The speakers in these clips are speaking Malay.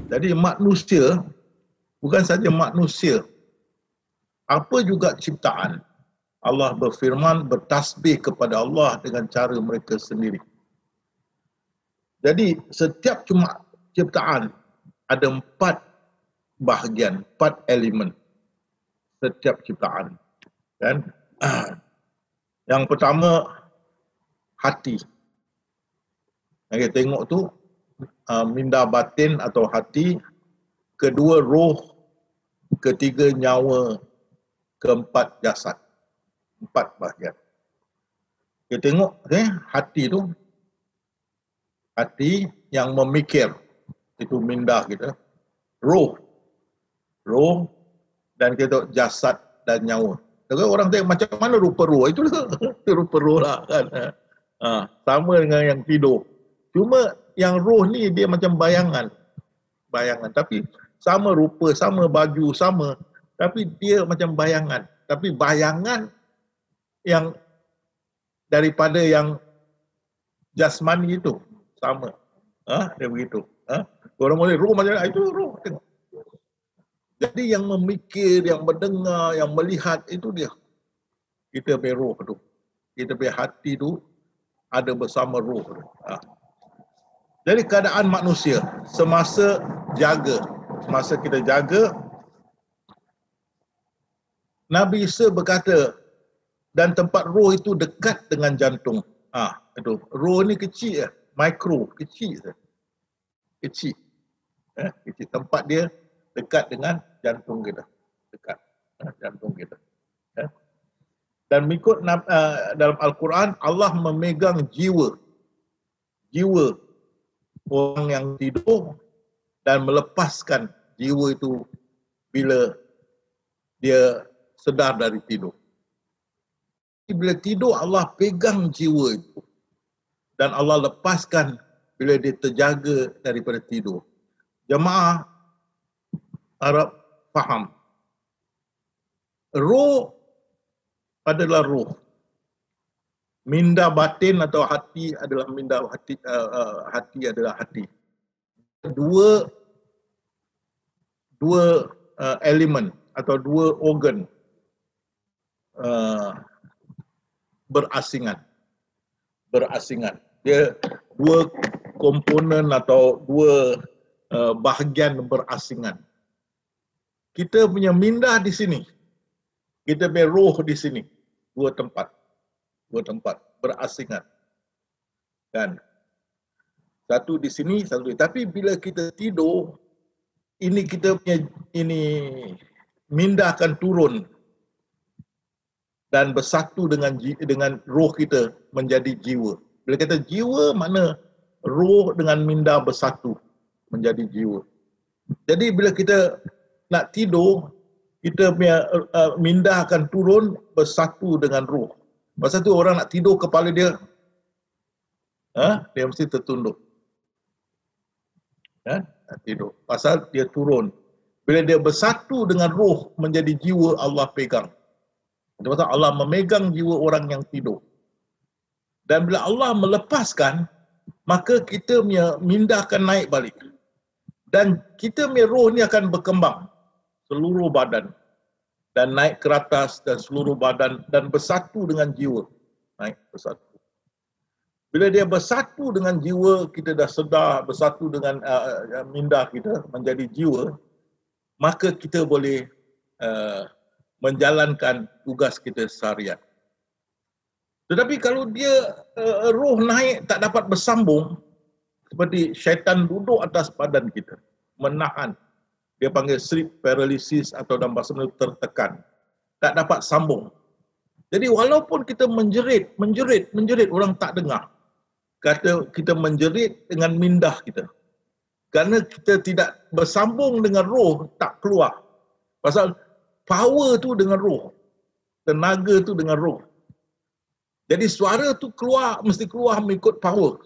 Jadi manusia, bukan saja manusia, apa juga ciptaan, Allah berfirman bertasbih kepada Allah dengan cara mereka sendiri. Jadi setiap ciptaan ada 4 bahagian, 4 elemen setiap ciptaan. Kan? Yang pertama, hati. Yang kita tengok tu minda batin atau hati, kedua roh, ketiga nyawa, keempat jasad. 4 bahagian. Kita tengok hati tu, hati yang memikir, itu minda kita. Roh, dan kita tengok jasad dan nyawa. Jadi orang tengok macam mana rupa roh, itu rupa roh lah kan. Sama dengan yang tidur. Cuma yang roh ni dia macam bayangan, tapi sama rupa, sama baju, sama, tapi dia macam bayangan. Tapi bayangan yang daripada yang jasmani itu sama. Dia begitu. Orang boleh roh macam itu roh. Tengok. Jadi yang memikir, yang mendengar, yang melihat itu dia. Kita punya roh tu. Kita punya hati tu ada bersama roh tu. Jadi keadaan manusia semasa kita jaga, Nabi Isa berkata, dan tempat roh itu dekat dengan jantung. Itu. Roh ni kecil ya, mikro, kecil je. Kecil. Kecil. Tempat dia dekat dengan jantung kita. Dekat jantung kita. Dan mengikut dalam Al-Quran, Allah memegang jiwa orang yang tidur dan melepaskan jiwa itu bila dia sedar dari tidur. Bila tidur, Allah pegang jiwa itu dan Allah lepaskan bila dia terjaga daripada tidur. Jemaah Arab faham. Roh adalah roh. Minda batin atau hati adalah minda hati, hati adalah hati. Dua elemen atau dua organ berasingan. Dia dua komponen atau dua bahagian berasingan. Kita punya minda di sini, kita punya roh di sini. Dua tempat berasingan. Kan? Satu di sini, satu di sini. Tapi bila kita tidur, ini kita punya minda akan turun dan bersatu dengan roh kita menjadi jiwa. Bila kata jiwa, mana roh dengan minda bersatu menjadi jiwa. Jadi bila kita nak tidur, kita punya minda akan turun bersatu dengan roh. Pasal tu orang nak tidur, kepala dia dia mesti tertunduk. Nak tidur. Pasal dia turun. Bila dia bersatu dengan roh menjadi jiwa, Allah pegang. Itu pasal Allah memegang jiwa orang yang tidur. Dan bila Allah melepaskan, maka kita punya minda akan naik balik. Dan kita punya roh ni akan berkembang seluruh badan. Dan naik ke atas dan seluruh badan dan bersatu dengan jiwa. Naik bersatu. Bila dia bersatu dengan jiwa, kita dah sedar, bersatu dengan minda kita menjadi jiwa, maka kita boleh menjalankan tugas kita seharian. Tetapi kalau dia roh naik tak dapat bersambung, seperti syaitan duduk atas badan kita, menahan. Dia panggil sleep paralysis atau dalam bahasa Melayu tertekan. Tak dapat sambung. Jadi walaupun kita menjerit, orang tak dengar. Kata kita menjerit dengan minda kita. Kerana kita tidak bersambung dengan roh, tak keluar. Pasal power tu dengan roh. Tenaga tu dengan roh. Jadi suara tu keluar, mesti keluar mengikut power.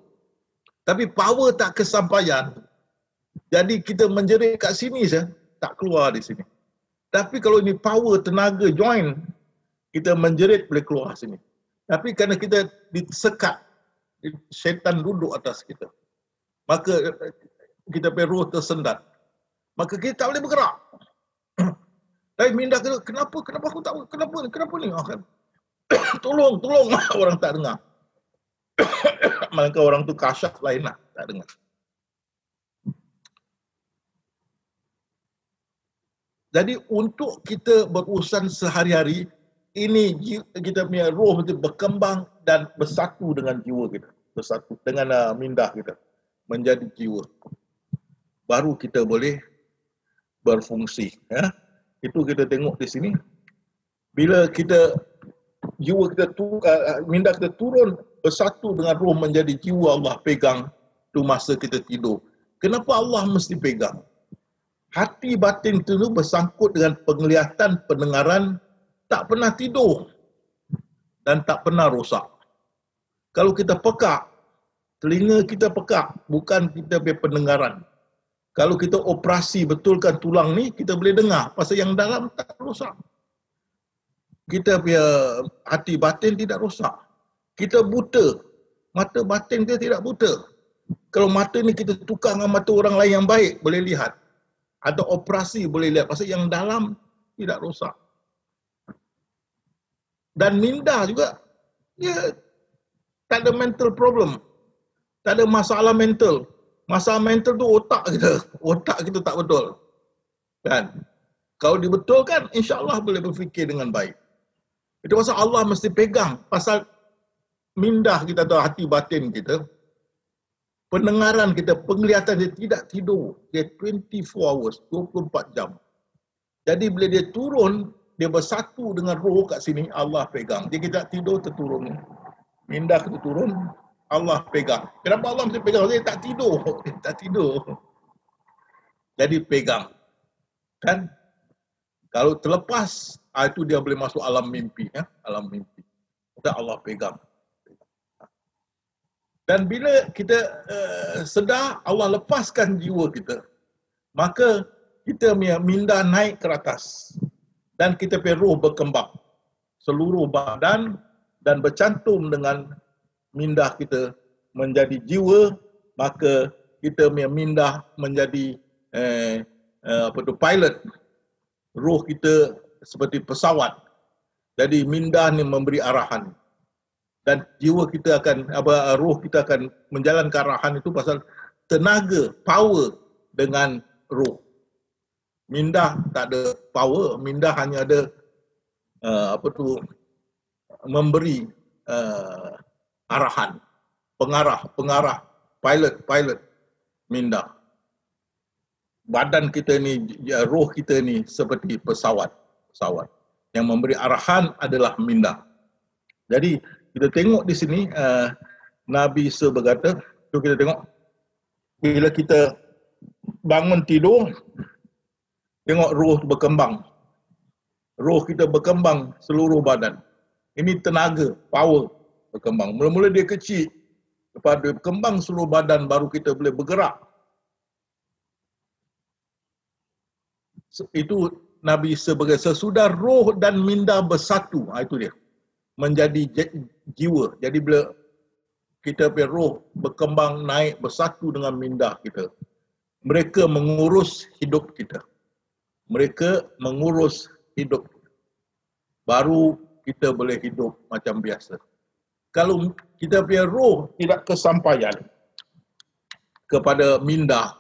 Tapi power tak kesampaian. Jadi kita menjerit kat sini saja, tak keluar di sini. Tapi kalau ini power, tenaga, join, kita menjerit boleh keluar sini. Tapi kerana kita disekat, syaitan duduk atas kita, maka kita punya roh tersendat. maka kita tak boleh bergerak. Tapi minda kita, kenapa aku tak, kenapa ni? Tolong, orang tak dengar. Maka orang tu kasyaf lain lah, tak dengar. Jadi untuk kita berurusan sehari-hari, ini kita punya roh itu berkembang dan bersatu dengan jiwa kita, bersatu dengan minda kita, menjadi jiwa. Baru kita boleh berfungsi. Ya. Itu kita tengok di sini. Bila kita jiwa kita minda kita turun bersatu dengan roh menjadi jiwa, Allah pegang tu masa kita tidur. Kenapa Allah mesti pegang? Hati batin itu bersangkut dengan penglihatan, pendengaran, tak pernah tidur dan tak pernah rosak. Kalau kita pekak, telinga kita pekak, bukan kita punya pendengaran. Kalau kita operasi betulkan tulang ni, kita boleh dengar. Pasal yang dalam tak rosak. Kita punya hati batin tidak rosak. Kita buta. Mata batin kita tidak buta. Kalau mata ni kita tukar dengan mata orang lain yang baik, boleh lihat. Ada operasi boleh lihat. Pasal yang dalam tidak rosak. Dan minda juga, dia tak ada mental problem. Tak ada masalah mental. Masalah mental tu otak kita. Otak kita tak betul. Kan? Kalau dibetulkan, insya-Allah boleh berfikir dengan baik. Itu pasal Allah mesti pegang. Pasal minda kita atau hati batin kita, pendengaran kita, penglihatan dia tidak tidur. Dia 24 hours, 24 jam. Jadi bila dia turun, dia bersatu dengan roh kat sini, Allah pegang. Dia kita tidur, terturun. Minda kita turun, Allah pegang. Kenapa Allah mesti pegang? Dia tak tidur. Dia tak tidur. Jadi pegang. Kan? Kalau terlepas, itu dia boleh masuk alam mimpi. Ya? Alam mimpi. Dan Allah pegang. Dan bila kita sedar, Allah lepaskan jiwa kita, maka kita minda naik ke atas. Dan kita punya roh berkembang. Seluruh badan dan bercantum dengan minda kita menjadi jiwa, maka kita punya minda menjadi pilot. Roh kita seperti pesawat. Jadi minda ni memberi arahan. Dan jiwa kita akan, roh kita akan menjalankan arahan itu pasal tenaga, power dengan roh. Minda tak ada power, minda hanya ada memberi arahan, pengarah, pilot minda. Badan kita ni, roh kita ni seperti pesawat. Yang memberi arahan adalah minda. Jadi kita tengok di sini Nabi Isa berkata, tu kita tengok bila kita bangun tidur, tengok roh berkembang. Roh kita berkembang seluruh badan. Ini tenaga, power berkembang. Mula-mula dia kecil, lepas dia berkembang seluruh badan, baru kita boleh bergerak. Itu Nabi Isa berkata, sesudah roh dan minda bersatu, itu dia, menjadi jiwa. Jadi bila kita punya roh berkembang, naik, bersatu dengan minda kita, mereka mengurus hidup kita. Mereka mengurus hidup. Baru kita boleh hidup macam biasa. Kalau kita punya roh tidak kesampaian kepada minda,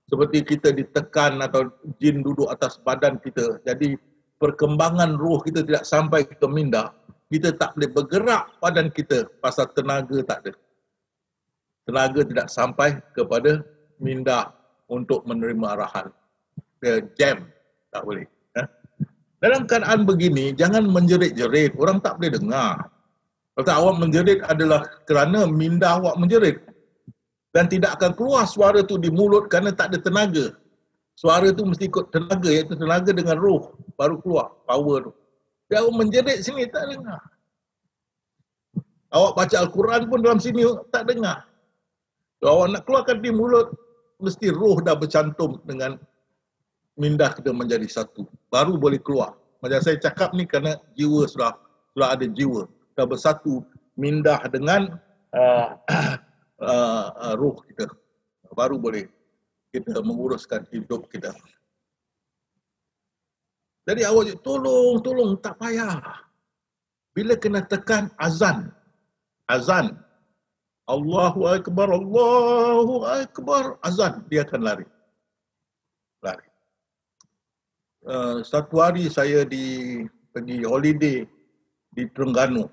seperti kita ditekan atau jin duduk atas badan kita, jadi perkembangan roh kita tidak sampai ke minda, kita tak boleh bergerak badan kita pasal tenaga tak ada. Tenaga tidak sampai kepada minda untuk menerima arahan. Dia jam, tak boleh. Dalam keadaan begini, jangan menjerit-jerit, orang tak boleh dengar. Kalau awak menjerit adalah kerana minda awak menjerit. Dan tidak akan keluar suara tu di mulut kerana tak ada tenaga. Suara tu mesti ikut tenaga, iaitu tenaga dengan roh, baru keluar power tu. Dia awak menjerit sini tak dengar. Awak baca Al-Quran pun dalam sini tak dengar. Kalau awak nak keluarkan di mulut, mesti roh dah bercantum dengan minda kita menjadi satu. Baru boleh keluar. Macam saya cakap ni kerana jiwa sudah ada jiwa. Dah bersatu minda dengan roh kita. Baru boleh kita menguruskan hidup kita. Jadi awak tolong tak payah. Bila kena tekan azan, Allahu Akbar, azan, dia akan lari. Satu hari saya pergi holiday di Terengganu.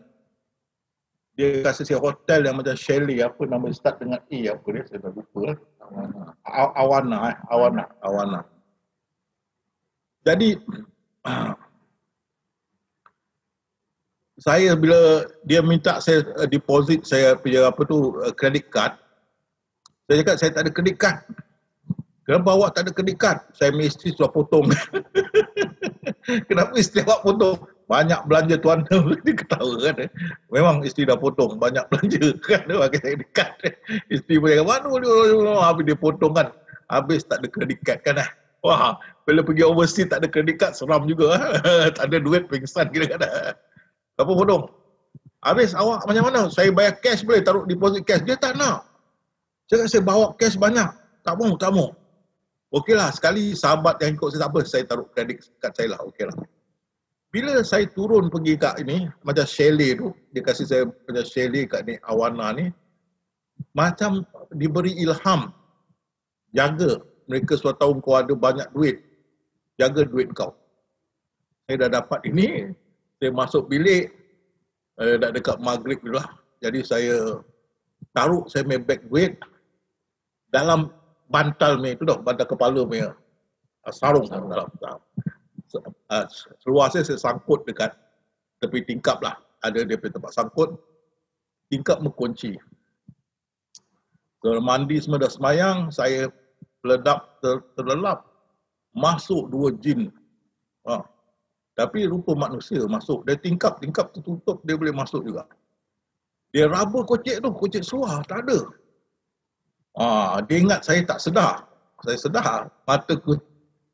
Dia kasih saya hotel yang macam chalet, apa nama, start dengan A, apa dia, saya dah lupa. Awana. Jadi saya bila dia minta saya deposit saya punya credit card, saya cakap saya tak ada credit card. Kenapa awak tak ada credit card? Saya punya isteri sudah potong. Kenapa isteri awak potong? Banyak belanja tuan. Dia ketawa kan. Memang isteri dah potong banyak belanja kan, dia pakai credit card. Isteri pun cakap, habis dia potong kan. Habis tak ada credit card kan. Wah, bila pergi overseas tak ada credit card, seram juga. Tak ada duit, pingsan kira-kira. Apa potong? Habis awak macam mana? Saya bayar cash boleh, taruh deposit cash. Dia tak nak. Cakap saya bawa cash banyak. Tak mau. Okeylah, sekali sahabat yang ikut saya tak apa, saya taruh kredit kad saya lah, okeylah. Bila saya turun pergi kat ini, macam chalet tu, dia kasih saya macam chalet kat ni, Awana ni, macam diberi ilham. Jaga, mereka suatu tahun kau ada banyak duit, jaga duit kau. Saya dah dapat ini, saya masuk bilik, dah dekat maghrib dulu lah. Jadi saya taruh saya punya beg duit dalam bantal ni tu dah, bantal kepala punya sarung dalam. Seluar saya sangkut dekat tepi tingkap lah. Ada dia punya tempat sangkut. Tingkap mengunci. Kalau mandi semua dah semayang, saya terlelap. Masuk 2 jin. Tapi rupa manusia masuk. Dia tingkap tertutup, dia boleh masuk juga. Dia raba kocek tu, kocek seluar, tak ada. Dia ingat saya tak sedar. Saya sedar, mataku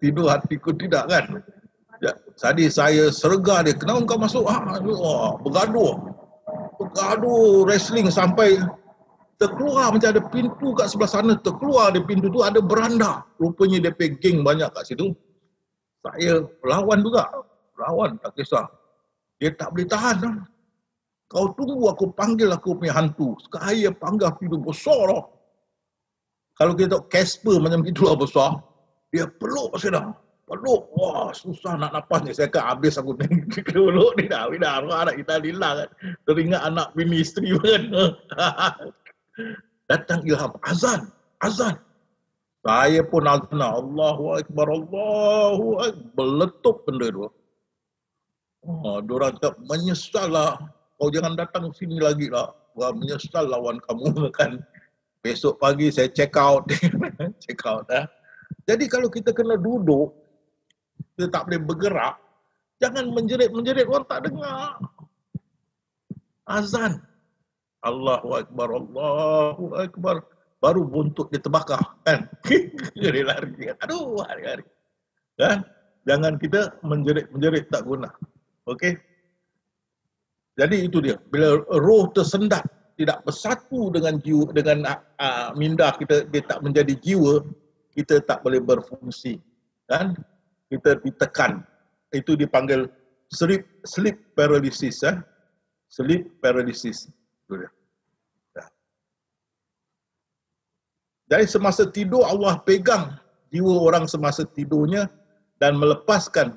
tidur, hatiku tidak kan. Tadi saya serga dia, kenapa kau masuk? Bergaduh wrestling sampai terkeluar, macam ada pintu kat sebelah sana, terkeluar di pintu tu ada beranda. Rupanya dia pergi geng banyak kat situ. Saya lawan juga, tak kisah. Dia tak boleh tahan. Kau tunggu aku panggil aku punya hantu. Sekali panggil pintu besar lah. Kalau kita tengok Casper macam itulah besar, dia peluk saya dah. Peluk, wah susah nak nafas ni. Saya kan habis aku peluk ni dah. Anak kita lila kan. Teringat anak bini isteri kan. Datang ilham, azan. Saya pun azan, Allahu Akbar, meletup benda tu. Diorang cakap, menyesal lah. Kau jangan datang sini lagi lah. Menyesal lawan kamu kan. Besok pagi saya check out. Jadi kalau kita kena duduk, kita tak boleh bergerak, jangan menjerit, orang tak dengar. Azan. Allahu Akbar. Baru buntut dia terbakar kan. Dia lari. Aduh, hari-hari. Kan? Jangan kita menjerit tak guna. Okey? Jadi itu dia. Bila roh tersendat, tidak bersatu dengan jiwa, dengan minda kita, dia tak menjadi jiwa, kita tak boleh berfungsi. Kan? Kita ditekan. Itu dipanggil sleep paralysis. Sleep paralysis. Itu dia. Jadi semasa tidur Allah pegang jiwa orang semasa tidurnya dan melepaskan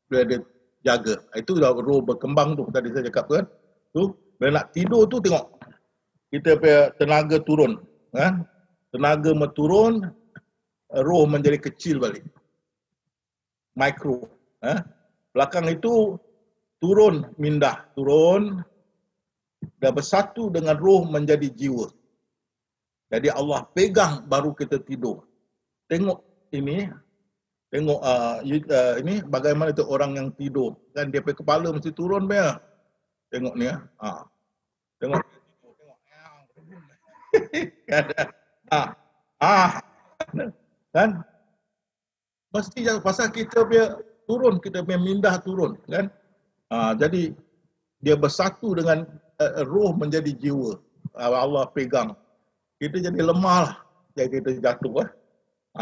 bila dia jaga. Itu dah roh berkembang tu tadi saya cakap kan. Tu bila nak tidur tu tengok kita punya tenaga turun, kan? Tenaga menurun, roh menjadi kecil balik. Mikro, Belakang itu turun, mindah, turun dah bersatu dengan roh menjadi jiwa. Jadi Allah pegang baru kita tidur. Tengok ini, ini bagaimana itu orang yang tidur. Kan dia punya kepala mesti turun dia. Tengok ni Tengok. Kan? Mesti pasal kita punya turun, kita punya mindah turun, kan? Jadi dia bersatu dengan roh menjadi jiwa. Allah pegang. Kita jadi lemah lah. Jadi kita jatuh.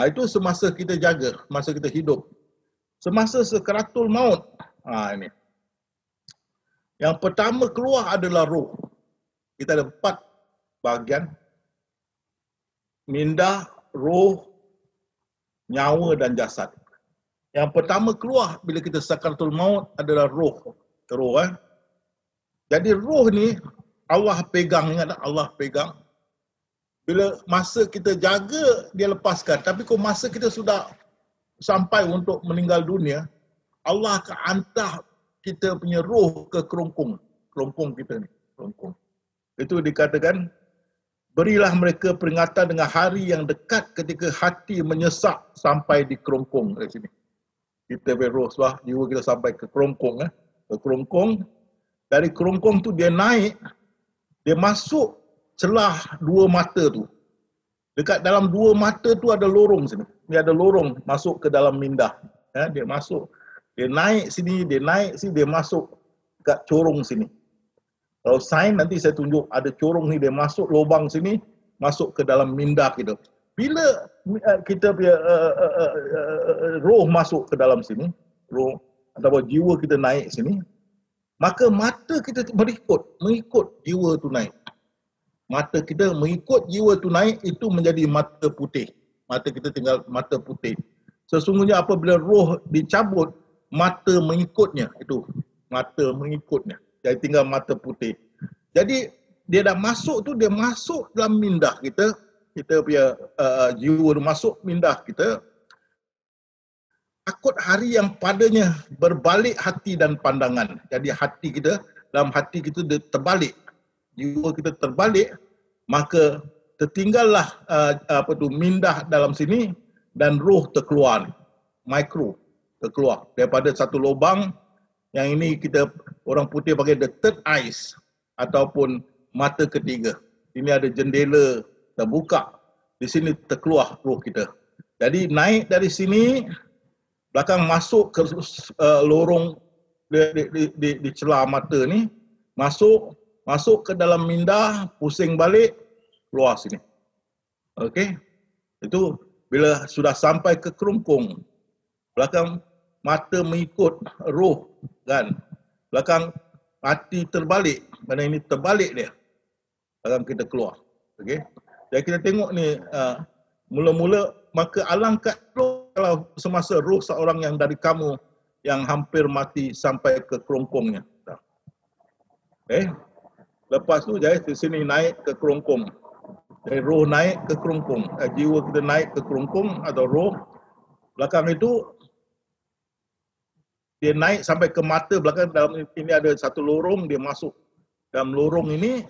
Itu semasa kita jaga, masa kita hidup. Semasa sekaratul maut. Ini. Yang pertama keluar adalah roh. Kita ada 4 bahagian. Minda, roh, nyawa dan jasad. Yang pertama keluar bila kita sakaratul maut adalah roh. Roh. Jadi roh ni Allah pegang, ingat tak? Allah pegang. Bila masa kita jaga, dia lepaskan. Tapi kalau masa kita sudah sampai untuk meninggal dunia, Allah akan hantar kita punya roh ke kerongkong. Kerongkong kita ni. Kerongkong. Itu dikatakan, berilah mereka peringatan dengan hari yang dekat ketika hati menyesak sampai di kerongkong. Dari sini. Kita berroh sebab jiwa kita sampai ke kerongkong. Ke kerongkong. Dari kerongkong tu dia naik, dia masuk celah 2 mata tu. Dekat dalam 2 mata tu ada lorong sini. Dia ada lorong masuk ke dalam minda. Dia masuk. Dia naik sini, dia naik sini, dia masuk kat corong sini. Kalau sains nanti saya tunjuk ada corong ni, dia masuk lubang sini, masuk ke dalam minda kita. Bila kita punya roh masuk ke dalam sini, roh ataupun jiwa kita naik sini, maka mata kita mengikut jiwa tu naik. Mata kita mengikut jiwa tu naik, itu menjadi mata putih. Mata kita tinggal mata putih. Sesungguhnya apabila roh dicabut, mata mengikutnya. Itu mata mengikutnya. Jadi tinggal mata putih. Jadi dia dah masuk tu, dia masuk dalam minda kita. Kita punya jiwa tu masuk minda kita. Takut hari yang padanya berbalik hati dan pandangan. Jadi hati kita, dalam hati kita dia terbalik. Jiwa kita terbalik, maka tertinggallah minda dalam sini dan roh terkeluar. Mikro terkeluar daripada satu lubang yang ini kita orang putih panggil the third eyes ataupun mata ketiga. Ini ada jendela terbuka. Di sini terkeluar roh kita. Jadi naik dari sini, belakang masuk ke lorong di celah mata ni, masuk ke dalam minda, pusing balik, keluar sini. Okey. Itu bila sudah sampai ke kerongkong, belakang mata mengikut roh kan. Belakang hati terbalik, mana ini terbalik dia. Belakang kita keluar. Okey. Jadi kita tengok ni mula-mula maka alangkah kalau semasa roh seorang yang dari kamu yang hampir mati sampai ke kerongkongnya. Lepas tu jadi di sini naik ke kerongkong. Jadi roh naik ke kerongkong. Jiwa kita naik ke kerongkong atau roh. Belakang itu dia naik sampai ke mata belakang. Dalam ini ada satu lorong, dia masuk dalam lorong ini.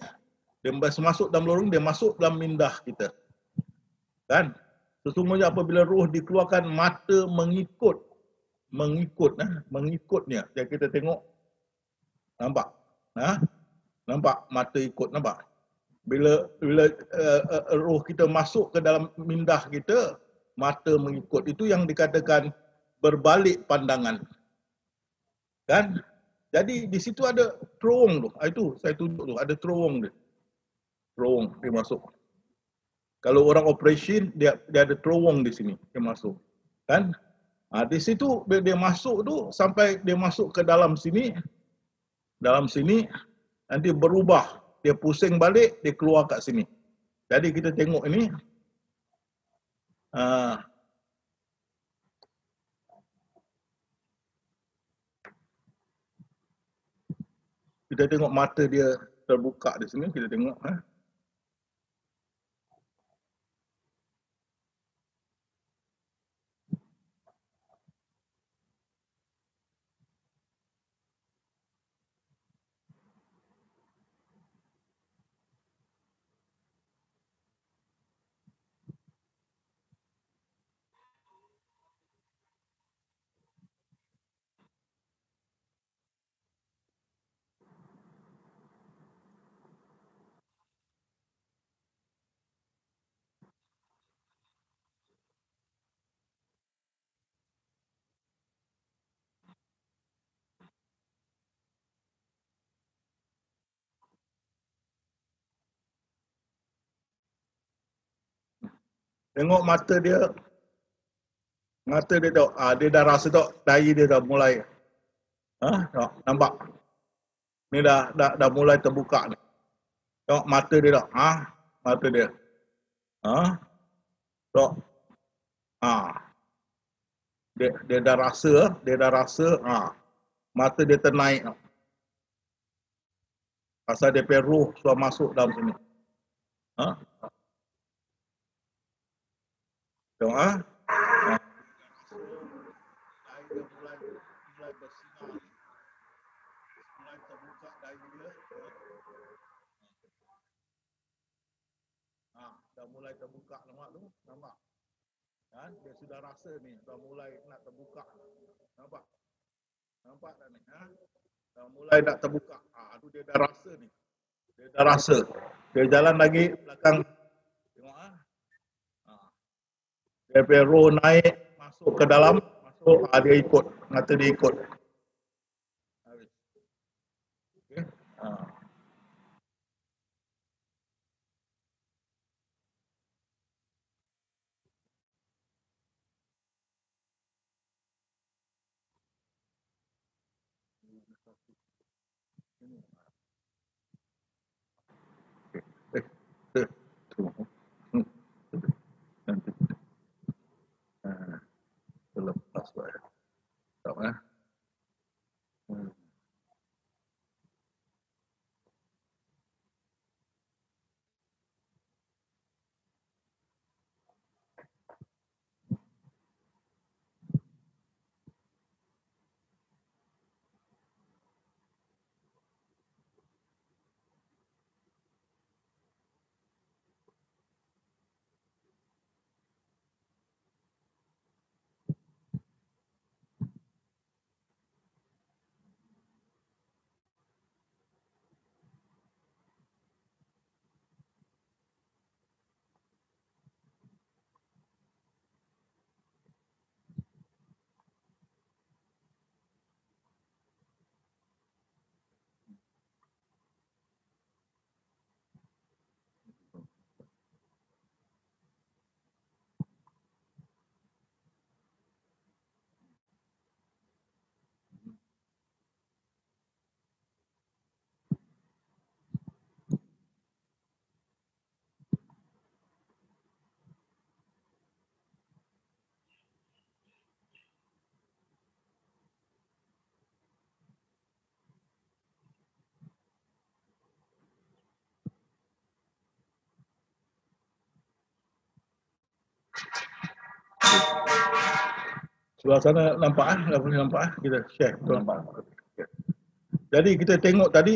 Dia masuk dalam lorong, dia masuk dalam minda kita. Kan? Sesungguhnya apabila roh dikeluarkan, mata mengikutnya. Jadi kita tengok, nampak? Nampak mata ikut, nampak? Bila roh kita masuk ke dalam minda kita, mata mengikut. Itu yang dikatakan berbalik pandangan. Kan? Jadi di situ ada terowong tu. Itu saya tunjuk tu, ada terowong dia. Terowong dia masuk. Kalau orang operation, dia ada terowong di sini, dia masuk. Kan? Di situ dia masuk tu, sampai dia masuk ke dalam sini, nanti berubah. Dia pusing balik, dia keluar kat sini. Jadi kita tengok ini, kita tengok mata dia terbuka di sini, kita tengok. Tengok mata dia Mata dia tengok, dia dah rasa tengok dahi dia dah mulai. Tengok, nampak? Ni dah mulai terbuka ni. Tengok mata dia tengok. Mata dia. Tengok. Dia dah rasa, mata dia ternaik. Pasal dia punya roh sudah masuk dalam sini. Tengok dia mulai bersinar. Mulai terbuka dahi dia. Dah mulai terbuka, nampak tu? Nampak? Dia sudah rasa ni, dah mulai nak terbuka. Nampak? Nampak tak ni? Dah mulai nak terbuka. Tu dia dah rasa ni. Dia dah rasa. Dia jalan lagi belakang. Tengok dia punya roh naik, masuk ke dalam, dia ikut. Mata dia ikut. Okay. Terlepas lah. Tak sebelah sana nampak dah boleh nampak kita share tu nampak. Jadi kita tengok tadi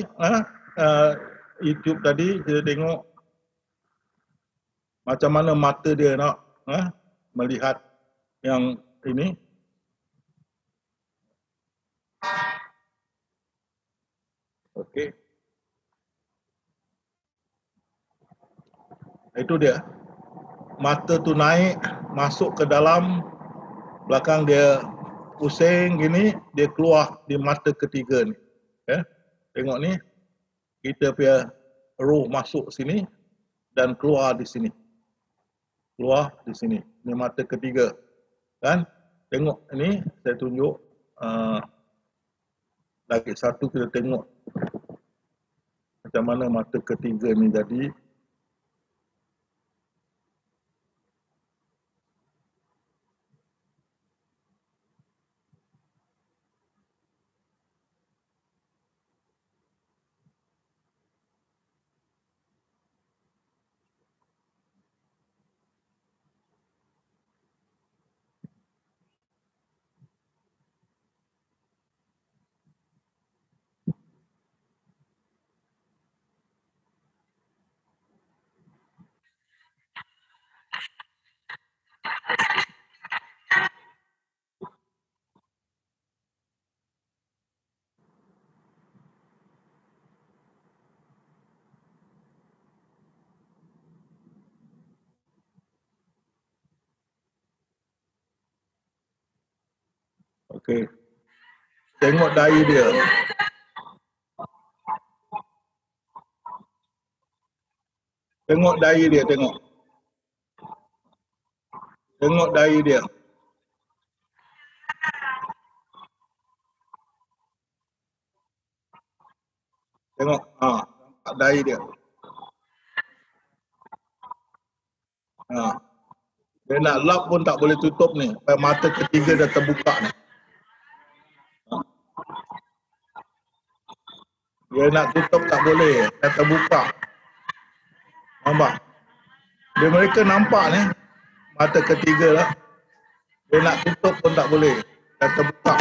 YouTube tadi kita tengok macam mana mata dia nak melihat yang ini. Okey. Itu dia. Mata tu naik masuk ke dalam, belakang dia pusing gini, dia keluar di mata ketiga ni. Tengok ni, kita punya roh masuk sini dan keluar di sini. Keluar di sini. Ini mata ketiga. Kan? Tengok ini, saya tunjuk lagi satu kita tengok macam mana mata ketiga ni jadi. Okey. Tengok dahi dia. Tengok dahi dia, tengok. Tengok dahi dia. Tengok, nampak dahi dia. Dia nak lap pun tak boleh tutup ni. Sampai mata ketiga dah terbuka ni. Dia nak tutup tak boleh, dah terbuka. Nampak? Dia mereka nampak ni, mata ketiga lah. Dia nak tutup pun tak boleh, dah terbuka.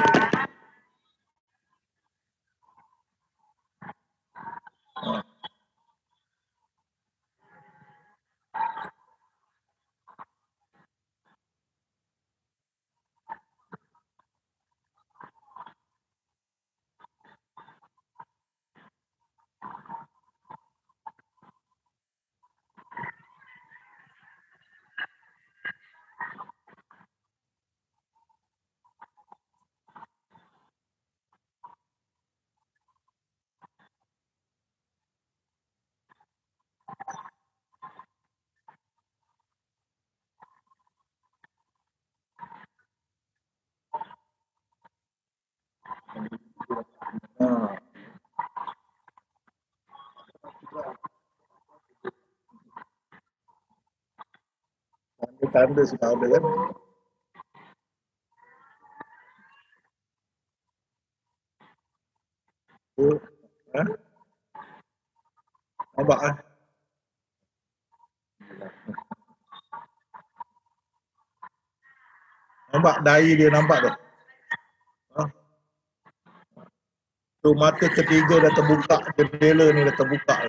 Tanda sudah ada kan. Nampak kan? Nampak dahi dia nampak tu. Tu mata ketiga dah terbuka, jendela ni dah terbuka.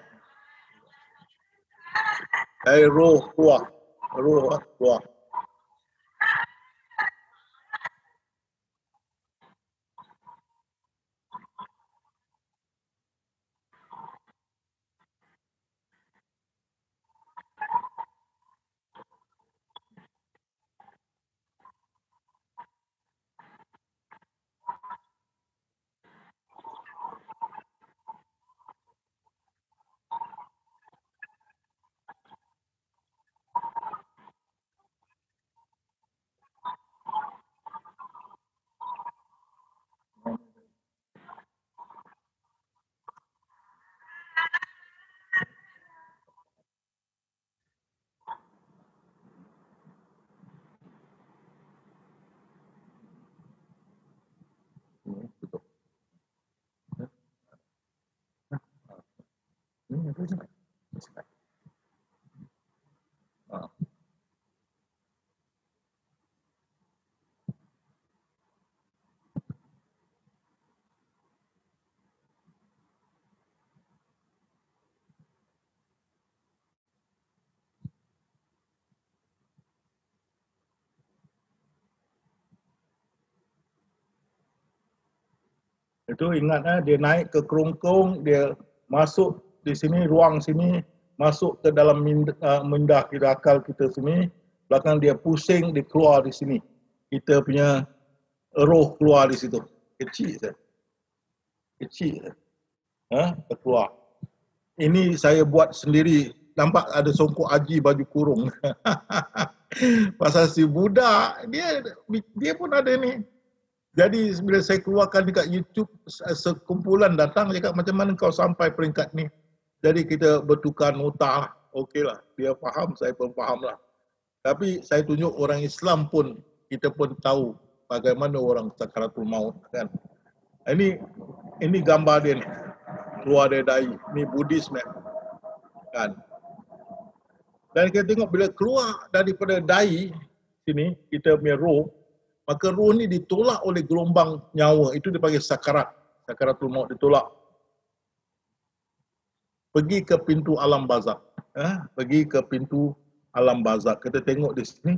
Dari roh keluar. Roh keluar. Itu ingat dia naik ke kerongkong, dia masuk di sini, ruang sini, masuk ke dalam minda kita, akal kita sini, belakang dia pusing, dia keluar di sini. Kita punya roh keluar di situ. Kecil saja. Kecil saja. Keluar. Ini saya buat sendiri. Nampak ada songkok haji baju kurung. Pasal si budak, dia pun ada ni. Jadi bila saya keluarkan dekat YouTube, sekumpulan datang cakap macam mana kau sampai peringkat ni. Jadi kita bertukar nota, okeylah. Dia faham, saya pun faham lah. Tapi saya tunjuk orang Islam pun, kita pun tahu bagaimana orang sakaratul maut kan. Ini gambar dia ni. Keluar dari dahi. Ni Buddhisme kan. Dan kita tengok bila keluar daripada dahi sini, kita punya roh, maka roh ni ditolak oleh gelombang nyawa. Itu dipanggil sakarat. Sakaratul maut ditolak. Pergi ke pintu alam barzakh. Pergi ke pintu alam barzakh. Kita tengok di sini.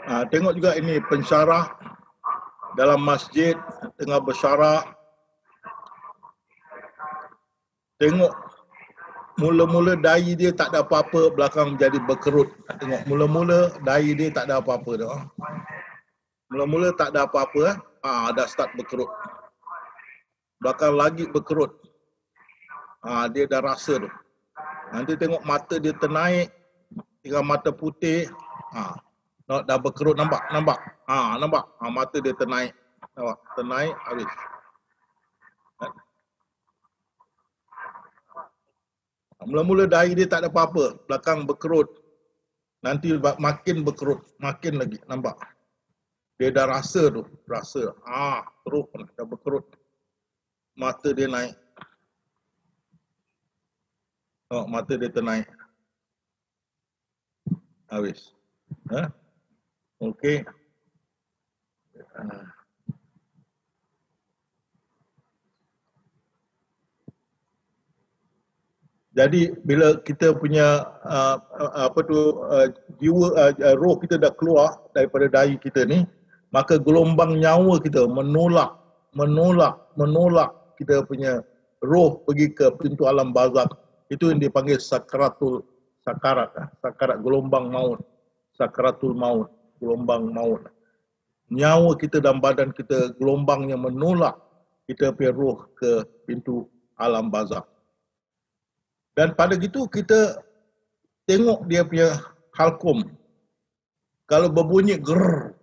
Tengok juga ini pensyarah dalam masjid tengah bersyarah. Tengok mula-mula dahi dia tak ada apa-apa, belakang jadi berkerut. Tengok mula-mula dahi dia tak ada apa-apa dah. Mula-mula tak ada apa-apa, dah start berkerut. Belakang lagi berkerut. Dia dah rasa tu. Nanti tengok mata dia ternaik, tinggal mata putih, dah berkerut, nampak? Nampak? Mata dia ternaik. Nampak? Ternaik, habis. Mula-mula dahi dia tak ada apa-apa, belakang berkerut. Nanti makin berkerut, makin lagi, nampak? Dia dah rasa tu, rasa. Terus dah berkerut. Mata dia naik. Mata dia ternaik. Habis. Okey. Jadi bila kita punya jiwa, roh kita dah keluar daripada dahi kita ni, maka gelombang nyawa kita menolak kita punya roh pergi ke pintu alam barzakh. Itu yang dipanggil sakarat gelombang maut, sakaratul maut, gelombang maut. Nyawa kita dan badan kita gelombangnya menolak kita punya roh ke pintu alam barzakh. Dan pada gitu kita tengok dia punya halkum. Kalau berbunyi ger,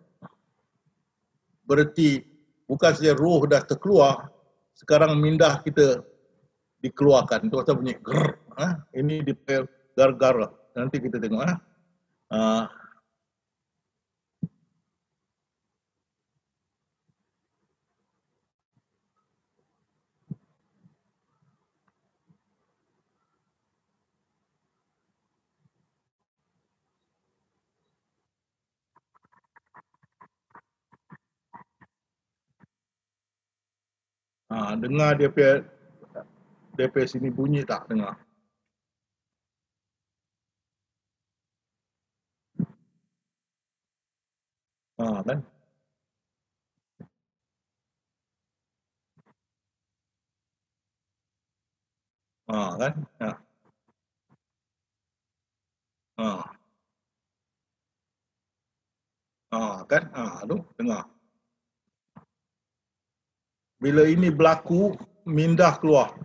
berarti bukan saja roh dah terkeluar, sekarang mindah kita dikeluarkan. Itu pasal bunyi ger. Ini di gar-gar. Nanti kita tengok. Dengar dia punya sini bunyi tak dengar? Kan? Kan? Kan? Tu dengar. Bila ini berlaku, mindah keluar.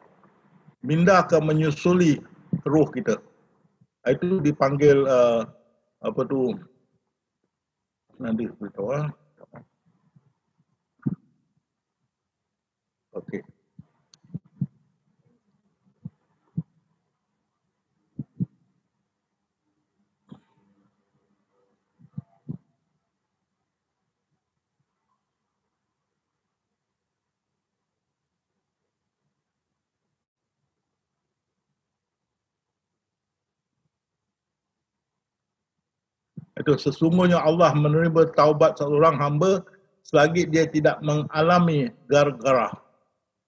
Mindah akan menyusuli roh kita. Itu dipanggil apa tu? Nanti beritahu. Okey. Itu sesungguhnya Allah menerima taubat seorang hamba selagi dia tidak mengalami gar-garah,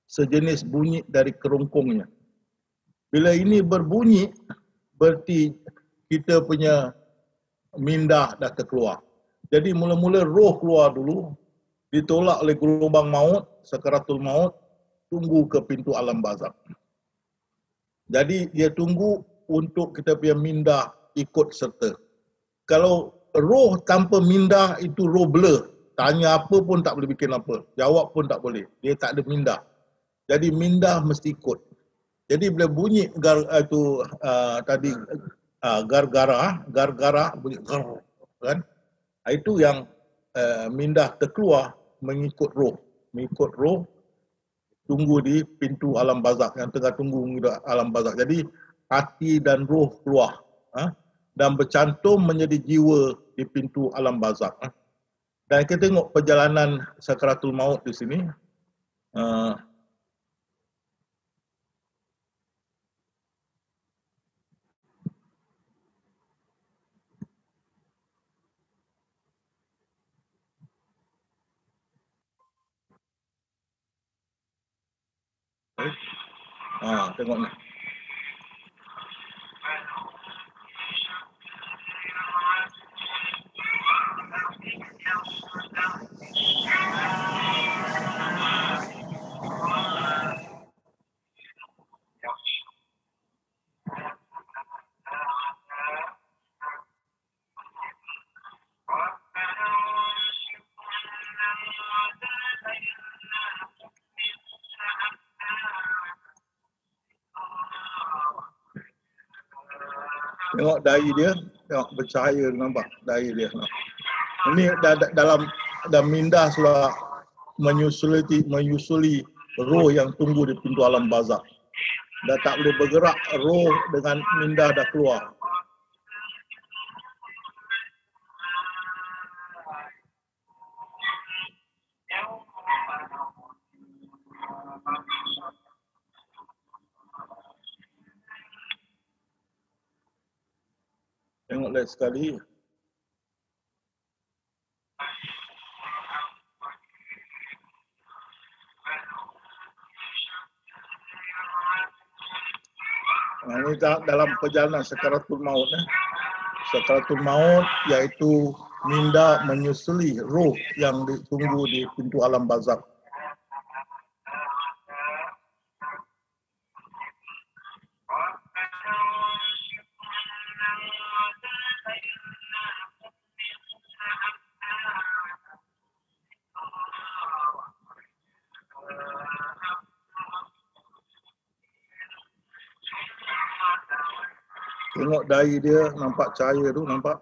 sejenis bunyi dari kerongkongnya. Bila ini berbunyi, berarti kita punya mindah dah terkeluar. Jadi mula-mula roh keluar dulu, ditolak oleh gelombang maut, sakaratul maut, tunggu ke pintu alam barzakh. Jadi dia tunggu untuk kita punya mindah ikut serta. Kalau roh tanpa mindah itu roh blur. Tanya apa pun tak boleh bikin apa. Jawab pun tak boleh. Dia tak ada mindah. Jadi mindah mesti ikut. Jadi bila bunyi tadi gar-gara bunyi gar, kan? Itu yang mindah terkeluar mengikut roh. Mengikut roh tunggu di pintu alam barzakh, yang tengah tunggu alam barzakh. Jadi hati dan roh keluar. Dan bercantum menjadi jiwa di pintu alam barzakh. Dan kita tengok perjalanan sakaratul maut di sini. Tengok ni. Tengok dahi dia, tengok bercahaya, nampak dahi dia. Ini dalam minda sudah menyusuli roh yang tunggu di pintu alam barzakh. Dah tak boleh bergerak, roh dengan minda dah keluar. Tengok lagi sekali. Ini dalam perjalanan sakaratul maut. Sakaratul maut iaitu minda menyusuli roh yang ditunggu di pintu alam barzakh. Tengok dahi dia, nampak cahaya tu, nampak?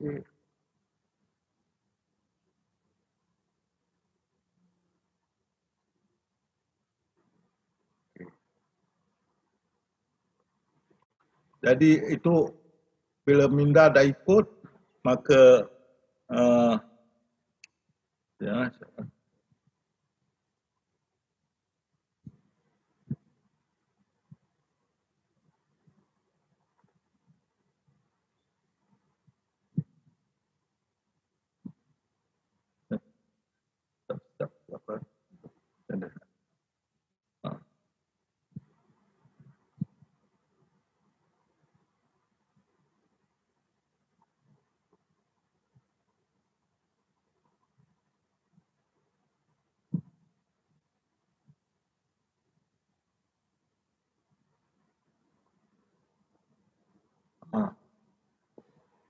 Okay. Jadi itu bila minda dah ikut, maka ya, apa?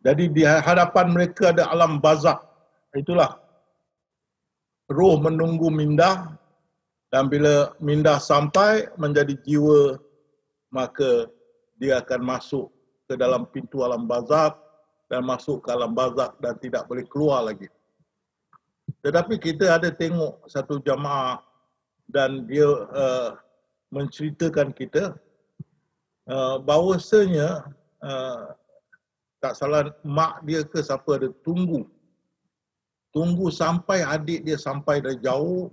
Jadi di hadapan mereka ada alam barzakh. Itulah roh menunggu minda, dan bila minda sampai menjadi jiwa, maka dia akan masuk ke dalam pintu alam barzakh dan masuk ke alam barzakh dan tidak boleh keluar lagi. Tetapi kita ada tengok satu jamaah dan dia menceritakan kita bahawasanya tak salah mak dia ke siapa ada tunggu sampai adik dia sampai dari jauh,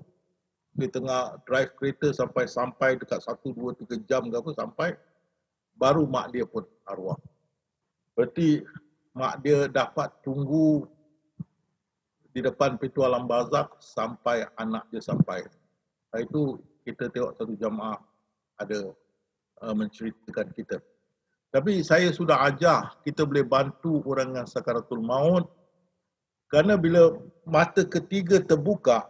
di tengah drive kereta sampai dekat 1, 2, 3 jam ke apa sampai, baru mak dia pun arwah. Berarti mak dia dapat tunggu di depan pintu alam barzakh sampai anak dia sampai. Itu kita tengok satu jamaah ada menceritakan kita. Tapi saya sudah ajar kita boleh bantu orang yang sakaratul maut, kerana bila mata ketiga terbuka,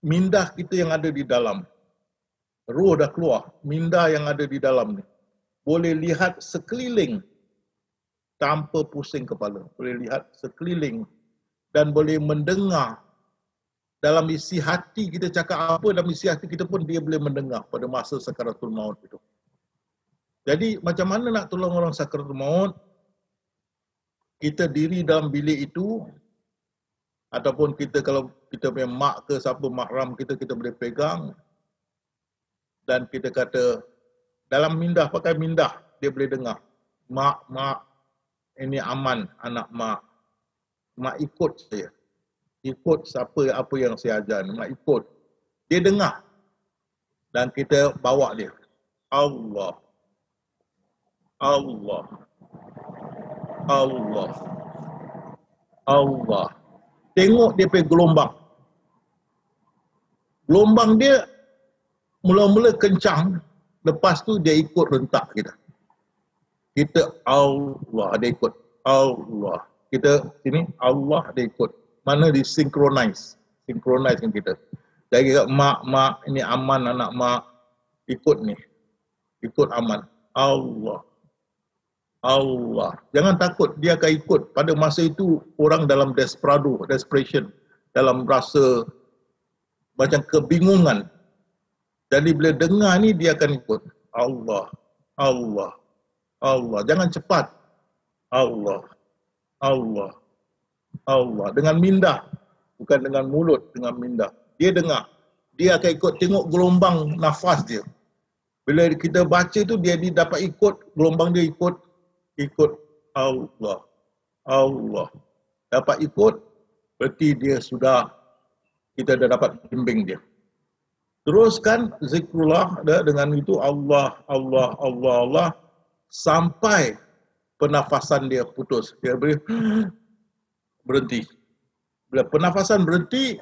minda kita yang ada di dalam, roh dah keluar, minda yang ada di dalam ni boleh lihat sekeliling tanpa pusing kepala, boleh lihat sekeliling dan boleh mendengar. Dalam isi hati kita cakap apa, dalam isi hati kita pun dia boleh mendengar pada masa sakaratul maut itu. Jadi macam mana nak tolong orang sakaratul maut? Kita diri dalam bilik itu, ataupun kita kalau kita punya mak ke siapa mahram kita boleh pegang, dan kita kata dalam mindah, pakai mindah, dia boleh dengar. Mak, ini aman anak mak. Mak ikut saya. Ikut siapa apa yang saya ajar. Mak ikut. Dia dengar. Dan kita bawa dia. Allah. Allah. Allah. Allah. Tengok dia pergi gelombang. Gelombang dia mula-mula kencang, lepas tu dia ikut rentak kita. Kita Allah, dia ikut. Allah. Kita sini Allah, dia ikut. Mana di synchronize dengan kita. Saya kira mak ini aman, anak mak ikut ni. Ikut aman. Allah. Allah. Jangan takut, dia akan ikut. Pada masa itu orang dalam desperation, dalam rasa macam kebingungan. Jadi bila dengar ni dia akan ikut. Allah. Allah. Allah. Jangan cepat. Allah. Allah. Allah. Dengan mindah. Bukan dengan mulut, dengan mindah. Dia dengar. Dia akan ikut, tengok gelombang nafas dia. Bila kita baca tu dia dapat ikut, gelombang dia ikut Allah. Allah. Dapat ikut, berarti dia sudah, kita dah dapat bimbing dia. Teruskan zikrullah dengan itu Allah, Allah, Allah, Allah sampai pernafasan dia putus. Dia berhenti. Bila pernafasan berhenti,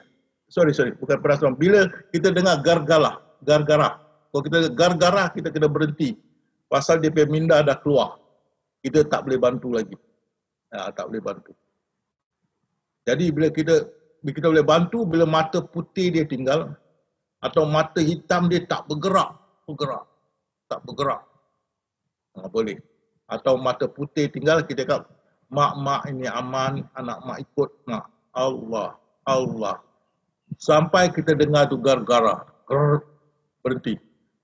bukan pernafasan. Bila kita dengar gargara. Kalau kita gargara, kita kena berhenti. Pasal dia punya minda dah keluar. Kita tak boleh bantu lagi. Tak boleh bantu. Jadi bila kita boleh bantu, bila mata putih dia tinggal, atau mata hitam dia tak bergerak. Tak bergerak. Boleh. Atau mata putih tinggal, kita kata, mak ini aman, anak mak ikut mak. Allah, Allah. Sampai kita dengar tu gargara. Berhenti.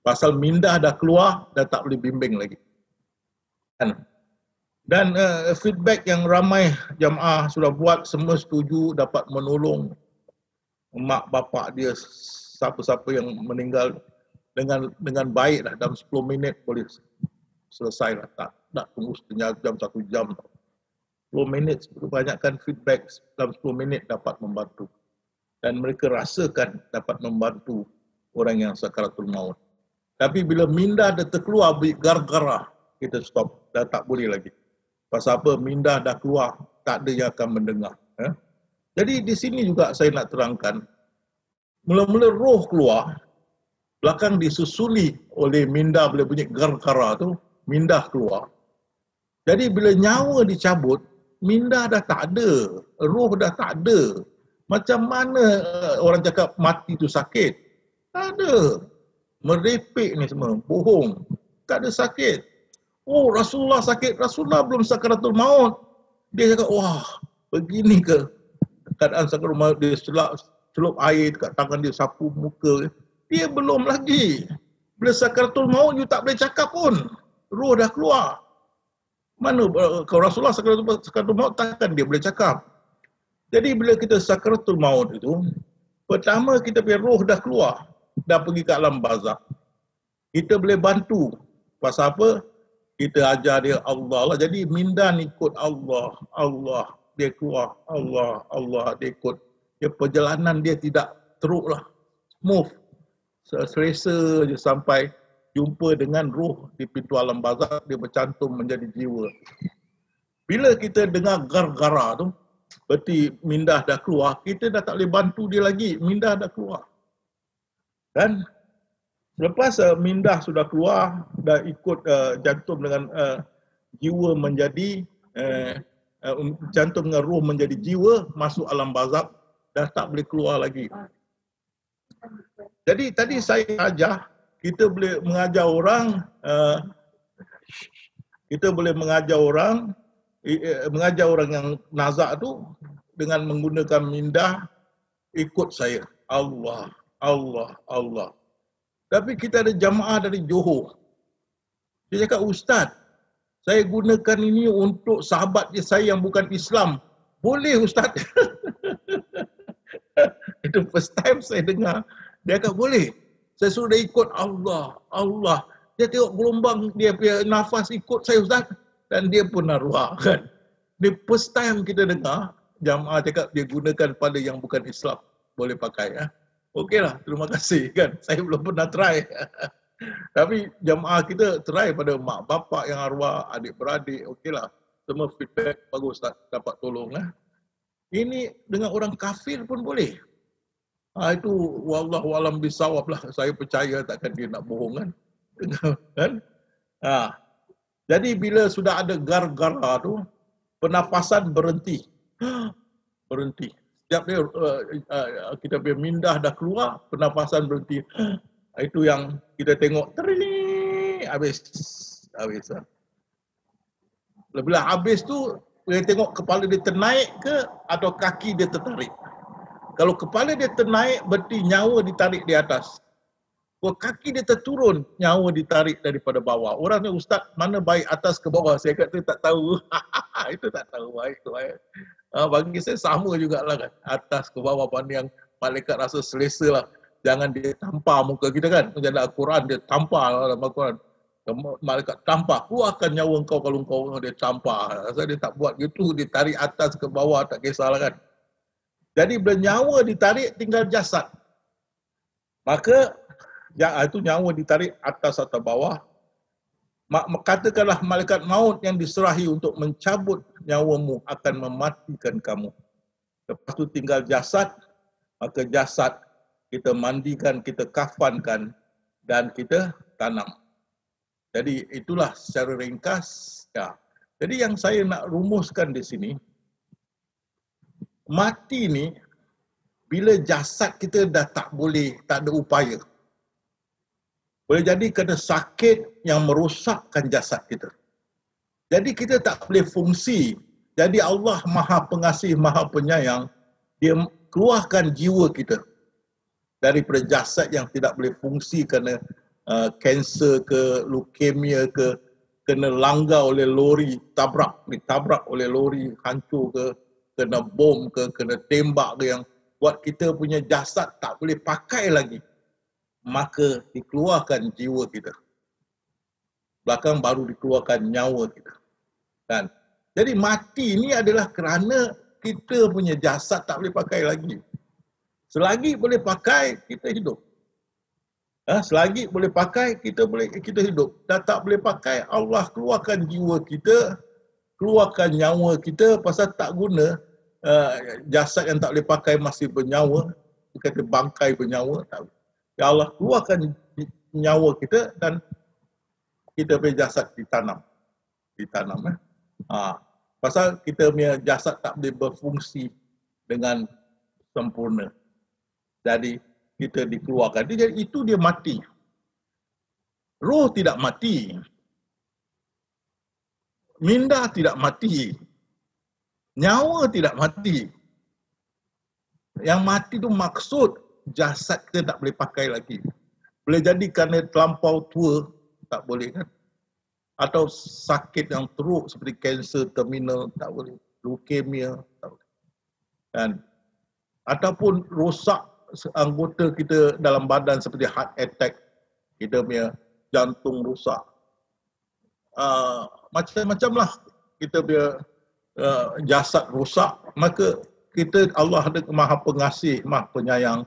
Pasal minda dah keluar, dah tak boleh bimbing lagi. Dan feedback yang ramai jamaah sudah buat, semua setuju dapat menolong mak bapak dia, siapa-siapa yang meninggal dengan baik lah. Dalam 10 minit boleh selesai lah. Tak tunggu setengah jam, 1 jam. 10 minit, kebanyakan feedback dalam 10 minit dapat membantu. Dan mereka rasakan dapat membantu orang yang sakaratul maut. Tapi bila minda dah terkeluar, gargara, kita stop. Dah tak boleh lagi. Pasal apa? Minda dah keluar, tak ada yang akan mendengar. Jadi di sini juga saya nak terangkan, mula-mula roh keluar, belakang disusuli oleh minda bila bunyi gargara tu, minda keluar. Jadi bila nyawa dicabut, minda dah tak ada, roh dah tak ada. Macam mana orang cakap mati tu sakit? Tak ada. Merepek ni semua, bohong. Tak ada sakit. Oh, Rasulullah sakit. Rasulullah belum sakaratul maut. Dia cakap, wah, begini ke keadaan sakaratul maut? Dia celup air dekat tangan dia, sapu muka. Dia belum lagi. Bila sakaratul maut, you tak boleh cakap pun. Roh dah keluar. Mana kalau Rasulullah sakaratul maut, takkan dia boleh cakap. Jadi bila kita sakaratul maut itu, pertama kita punya roh dah keluar. Dah pergi ke alam barzakh. Kita boleh bantu. Pasal apa? Kita ajar dia Allah lah. Jadi minda ni ikut Allah. Allah. Dia keluar. Allah. Allah. Dia ikut. Dia perjalanan dia tidak teruk lah. Smooth. Selesa je sampai jumpa dengan roh di pintu alam barzakh. Dia bercantum menjadi jiwa. Bila kita dengar gargara tu, berarti minda dah keluar. Kita dah tak boleh bantu dia lagi. Minda dah keluar. Dan selepas minda sudah keluar, dah ikut jantung dengan jiwa menjadi, jantung dengan roh menjadi jiwa, masuk alam barzakh, dah tak boleh keluar lagi. Jadi tadi saya ajar, kita boleh mengajar orang, mengajar orang yang nazak tu dengan menggunakan minda, ikut saya. Allah, Allah, Allah. Tapi kita ada jamaah dari Johor. Dia cakap, Ustaz, saya gunakan ini untuk sahabat saya yang bukan Islam. Boleh Ustaz? Itu first time saya dengar. Dia cakap, boleh. Saya suruh dia ikut Allah, Allah. Dia tengok gelombang, dia punya nafas ikut saya Ustaz. Dan dia pun arwah kan. Dia first time kita dengar, jamaah cakap dia gunakan pada yang bukan Islam. Boleh pakai ya. Okeylah, terima kasih kan. Saya belum pernah try. Tapi jamaah kita try pada mak bapak yang arwah, adik-beradik, okeylah. Semua feedback bagus, tak dapat tolong. Ini dengan orang kafir pun boleh. Itu wallahu alam bisawab lah. Saya percaya takkan dia nak bohong kan. Kan? Jadi bila sudah ada gargara tu, pernafasan berhenti. Berhenti. Setiap dia kita punya mindah dah keluar, pernafasan berhenti. Itu yang kita tengok, terini, habis. Bila habis tu, kita tengok kepala dia ternaik ke atau kaki dia tertarik. Kalau kepala dia ternaik, berarti nyawa ditarik di atas. Kalau kaki dia terturun, nyawa ditarik daripada bawah. Orang ni, ustaz, mana baik atas ke bawah? Saya kata tak tahu. Itu tak tahu baik tu. Bagi saya sama jugalah kan. Atas ke bawah, mana yang malaikat rasa selesa lah. Jangan dia tampar muka kita kan. Macam dalam Al-Quran, dia tampar dalam Al-Quran. Malaikat tampar, keluarkan nyawa engkau kalau engkau dia tampar. Asal dia tak buat gitu, dia tarik atas ke bawah, tak kisahlah kan. Jadi bila nyawa ditarik, tinggal jasad. Maka, itu nyawa ditarik atas atau bawah. Katakanlah malaikat maut yang diserahi untuk mencabut nyawamu akan mematikan kamu. Lepas tu tinggal jasad, maka jasad kita mandikan, kita kafankan dan kita tanam. Jadi itulah secara ringkas. Ya. Jadi yang saya nak rumuskan di sini, mati ni bila jasad kita dah tak boleh, tak ada upaya. Boleh jadi kena sakit yang merosakkan jasad kita. Jadi kita tak boleh fungsi. Jadi Allah Maha Pengasih, Maha Penyayang, dia keluarkan jiwa kita daripada jasad yang tidak boleh fungsi kerana kanser ke, leukemia ke, kena langgar oleh lori, ditabrak oleh lori, hancur ke, kena bom ke, kena tembak ke, yang buat kita punya jasad tak boleh pakai lagi. Maka dikeluarkan jiwa kita. Belakang baru dikeluarkan nyawa kita. Kan? Jadi mati ni adalah kerana kita punya jasad tak boleh pakai lagi. Selagi boleh pakai, kita hidup. Selagi boleh pakai, kita hidup. Dan tak boleh pakai, Allah keluarkan jiwa kita, keluarkan nyawa kita, pasal tak guna jasad yang tak boleh pakai masih bernyawa, kata bangkai bernyawa, tak boleh. Ya Allah keluarkan nyawa kita dan kita punya jasad ditanam. Pasal kita punya jasad tak boleh berfungsi dengan sempurna. Jadi kita dikeluarkan. Jadi itu dia mati. Roh tidak mati. Minda tidak mati. Nyawa tidak mati. Yang mati itu maksud jasad kita tak boleh pakai lagi. Boleh jadi kerana terlampau tua, tak boleh kan. Atau sakit yang teruk seperti kanser terminal, tak boleh. Leukemia, tak boleh. Dan ataupun rosak anggota kita dalam badan seperti heart attack, kita punya jantung rosak. Macam-macam lah kita punya jasad rosak, maka kita, Allah ada Maha Pengasih, Maha Penyayang,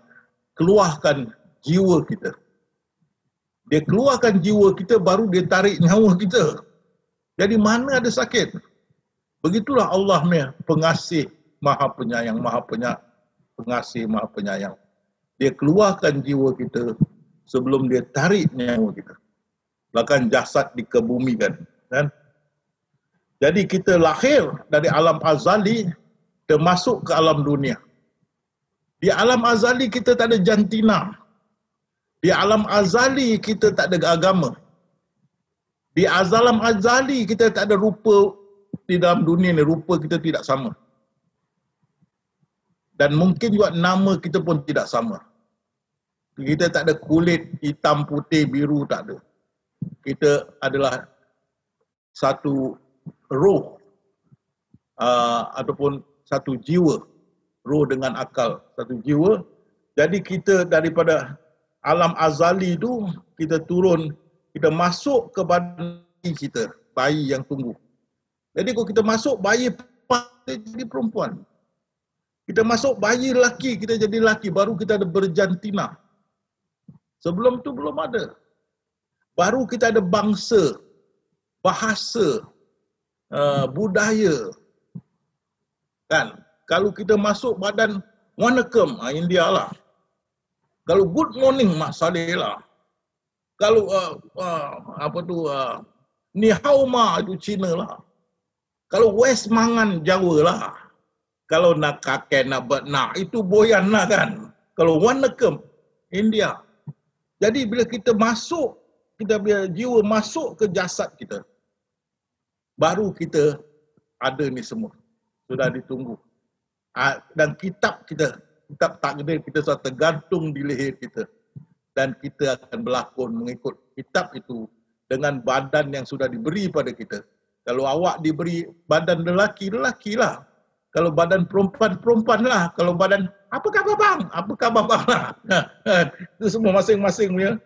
keluarkan jiwa kita. Dia keluarkan jiwa kita, baru dia tarik nyawa kita. Jadi mana ada sakit? Begitulah Allah ni, Pengasih, Maha Penyayang, Pengasih, Maha Penyayang. Dia keluarkan jiwa kita sebelum dia tarik nyawa kita. Bahkan jasad dikebumikan. Kan? Jadi kita lahir dari alam azali, termasuk ke alam dunia. Di alam azali kita tak ada jantina. Di alam azali kita tak ada agama. Di alam azali kita tak ada rupa. Di dalam dunia ni rupa kita tidak sama. Dan mungkin juga nama kita pun tidak sama. Kita tak ada kulit hitam, putih, biru, tak ada. Kita adalah satu roh ataupun satu jiwa. Roh dengan akal, satu jiwa. Jadi kita daripada alam azali itu, kita turun, kita masuk ke badan kita, bayi yang tumbuh. Jadi kalau kita masuk, bayi jadi perempuan. Kita masuk bayi lelaki, kita jadi lelaki, baru kita ada berjantina. Sebelum tu belum ada. Baru kita ada bangsa, bahasa, budaya. Kan? Kalau kita masuk badan Wanakem, India lah. Kalau good morning, Mak Saleh lah. Kalau Ni Hao Ma, itu Cina lah. Kalau West Mangan, Jawa lah. Kalau nak kakek nak benak itu boyan lah kan. Kalau warna ke India. Jadi bila kita masuk, kita bila jiwa masuk ke jasad kita, baru kita ada ni semua. Sudah ditunggu. Dan kitab kita, kitab takdir kita sudah tergantung di leher kita. Dan kita akan berlakon mengikut kitab itu dengan badan yang sudah diberi pada kita. Kalau awak diberi badan lelaki, lelakilah. Kalau badan perempuan, perempuanlah. Kalau badan, apa khabar bang? Apa khabar bang lah. Itu semua masing-masing punya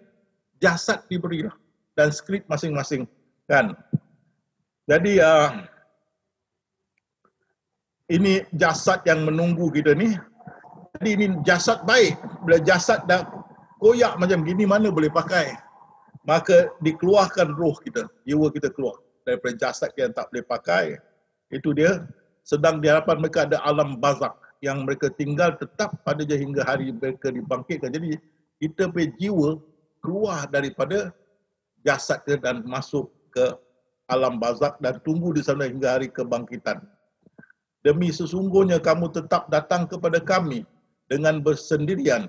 jasad diberilah. Dan skrip masing-masing. Kan? Jadi, ini jasad yang menunggu kita ni. Jadi ini jasad baik. Bila jasad dah koyak macam gini, mana boleh pakai? Maka dikeluarkan roh kita. Jiwa kita keluar. Daripada jasad yang tak boleh pakai. Itu dia. Sedang di hadapan mereka ada alam barzakh yang mereka tinggal tetap pada je hingga hari mereka dibangkitkan. Jadi kita punya jiwa keluar daripada jasad kita dan masuk ke alam barzakh dan tunggu di sana hingga hari kebangkitan. Demi sesungguhnya kamu tetap datang kepada kami dengan bersendirian.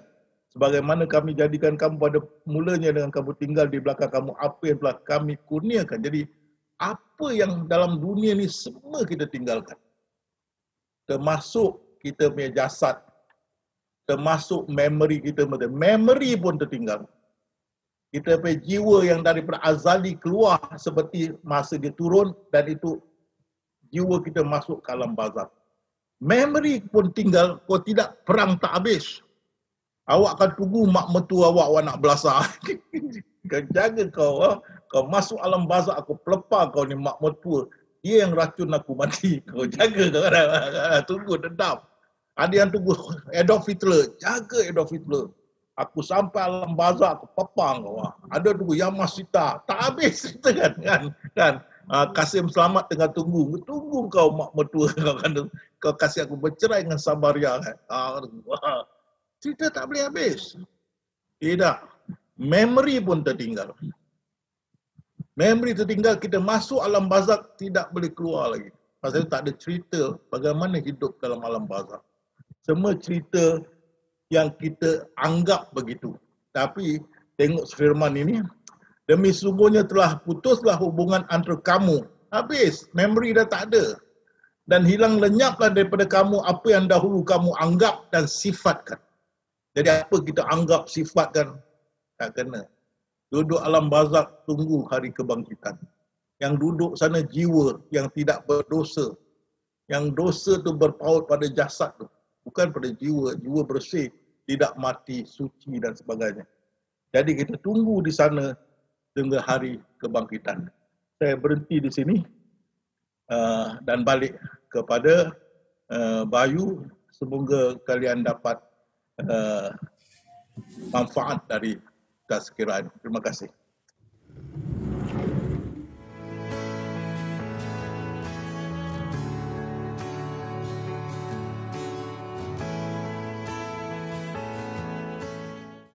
Sebagaimana kami jadikan kamu pada mulanya dengan kamu tinggal di belakang kamu, apa yang telah kami kurniakan. Jadi apa yang dalam dunia ni semua kita tinggalkan. Termasuk kita punya jasad, termasuk memori kita, memori pun tertinggal. Kita punya jiwa yang daripada azali keluar seperti masa dia turun dan itu jiwa kita masuk ke alam barzakh. Memori pun tinggal, kau tidak perang tak habis. Awak akan tunggu mak mertua awak nak belasah. Kau jaga kau, kau masuk alam barzakh aku pelepah kau ni mak mertua. Dia yang racun aku mati. Kau jaga kau. Tunggu dendam. Ada yang tunggu Adolf Hitler. Jaga Adolf Hitler. Aku sampai alam barzakh aku pepang kau. Ada tunggu Yamashita. Tak habis kita kan. Kasim Selamat tengah tunggu. Tunggu kau mak mertua kau kan. Kau kasih aku bercerai dengan Sabaria kan. Cerita tak boleh habis. Tidak. Memori pun tertinggal. Memori tertinggal, kita masuk alam barzakh tidak boleh keluar lagi. Pasal tak ada cerita bagaimana hidup dalam alam barzakh. Semua cerita yang kita anggap begitu. Tapi tengok firman ini, demi sungguhnya telah putuslah hubungan antara kamu. Habis, memori dah tak ada. Dan hilang lenyaplah daripada kamu apa yang dahulu kamu anggap dan sifatkan. Jadi apa kita anggap, sifatkan, tak kena. Duduk alam barzakh tunggu hari kebangkitan. Yang duduk sana jiwa yang tidak berdosa. Yang dosa tu berpaut pada jasad tu. Bukan pada jiwa. Jiwa bersih, tidak mati, suci dan sebagainya. Jadi kita tunggu di sana hingga hari kebangkitan. Saya berhenti di sini dan balik kepada Bayu. Semoga kalian dapat manfaat dari tazkirah ini. Terima kasih.